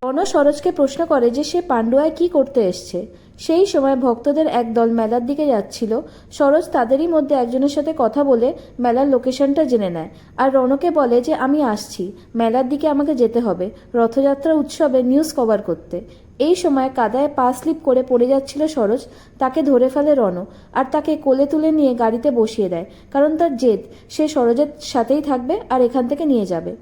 রণ সরোজকে প্রশ্ন করে যে সে পান্ডুয়ায় কি করতে এসছে। সেই সময় ভক্তদের একদল মেলার দিকে যাচ্ছিল। সরোজ তাদেরই মধ্যে একজনের সাথে কথা বলে মেলার লোকেশনটা জেনে নেয় আর রণকে বলে যে আমি আসছি, মেলার দিকে আমাকে যেতে হবে রথযাত্রা উৎসবে নিউজ কভার করতে। এই সময় কাদায় পা স্লিপ করে পড়ে যাচ্ছিল সরোজ। তাকে ধরে ফেলে রণ আর তাকে কোলে তুলে নিয়ে গাড়িতে বসিয়ে দেয়, কারণ তার জেদ সে সরোজের সাথেই থাকবে আর এখান থেকে নিয়ে যাবে।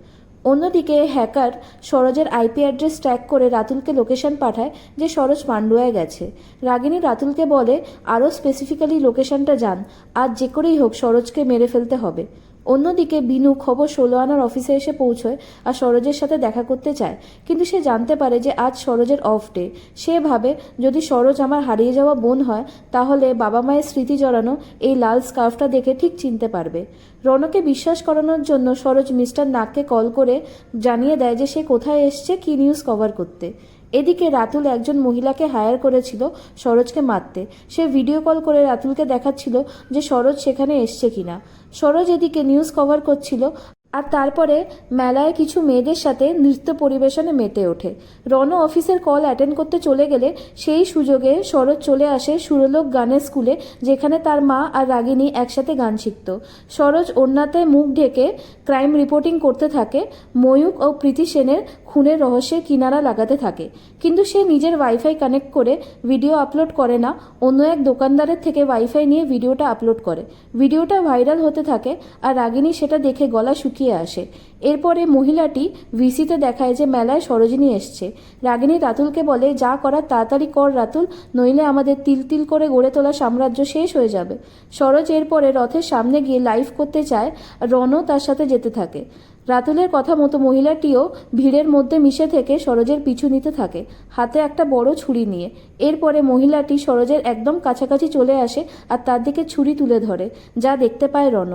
অন্যদিকে হ্যাকার সরোজের আইপি অ্যাড্রেস ট্র্যাক করে রাতুলকে লোকেশন পাঠায় যে সরোজ পান্ডুয়ায় গেছে। রাগিনী রাতুলকে বলে আরও স্পেসিফিক্যালি লোকেশনটা জান, আজ যে করেই হোক সরোজকে মেরে ফেলতে হবে। অন্যদিকে বিনু খবর 16 আনার অফিসে এসে পৌঁছয় আর সরোজের সাথে দেখা করতে চায়, কিন্তু সে জানতে পারে যে আজ সরোজের অফ ডে। সে ভাবে যদি সরোজ আমার হারিয়ে যাওয়া বোন হয় তাহলে বাবা মায়ের স্মৃতি জড়ানো এই লাল স্কার্ফটা দেখে ঠিক চিনতে পারবে। রণকে বিশ্বাস করানোর জন্য সরোজ মিস্টার নাগকে কল করে জানিয়ে দেয় যে সে কোথায় এসছে, কি নিউজ কভার করতে। এদিকে রাতুল একজন মহিলাকে হায়ার করেছিল সরোজকে মারতে। সে ভিডিও কল করে রাতুলকে দেখাচ্ছিল যে সরোজ সেখানে এসছে কিনা। সরোজ এদিকে নিউজ কভার করছিল আর তারপরে মেলায় কিছু মেয়েদের সাথে নৃত্য পরিবেশনে মেতে ওঠে। রণ অফিসের কল অ্যাটেন্ড করতে চলে গেলে সেই সুযোগে সরোজ চলে আসে সুরলোক গানের স্কুলে, যেখানে তার মা আর রাগিনী একসাথে গান শিখত। সরোজ ওড়নাতে মুখ ঢেকে ক্রাইম রিপোর্টিং করতে থাকে। ময়ূক ও প্রীতি সেনের খুনের রহস্যের কিনারা লাগাতে থাকে, কিন্তু সে নিজের ওয়াইফাই কানেক্ট করে ভিডিও আপলোড করে না, অন্য এক দোকানদারের থেকে ওয়াইফাই নিয়ে ভিডিওটা আপলোড করে। ভিডিওটা ভাইরাল হতে থাকে আর রাগিনী সেটা দেখে গলা শুকিয়ে আসে। এরপরে মহিলাটি ভিসিতে দেখায় যে মেলায় সরোজিনী এসছে। রাগিনী রাতুলকে বলে যা করার তাড়াতাড়ি কর রাতুল, নইলে আমাদের তিল তিল করে গড়ে তোলা সাম্রাজ্য শেষ হয়ে যাবে। সরোজ এরপরে রথের সামনে গিয়ে লাইভ করতে চায়, রণও তার সাথে যেতে থাকে। রাতুলের কথা মতো মহিলাটিও ভিড়ের মধ্যে মিশে থেকে সরোজের পিছু নিতে থাকে, হাতে একটা বড় ছুরি নিয়ে। এরপরে মহিলাটি সরোজের একদম কাছাকাছি চলে আসে আর তার দিকে ছুরি তুলে ধরে, যা দেখতে পায় রণ।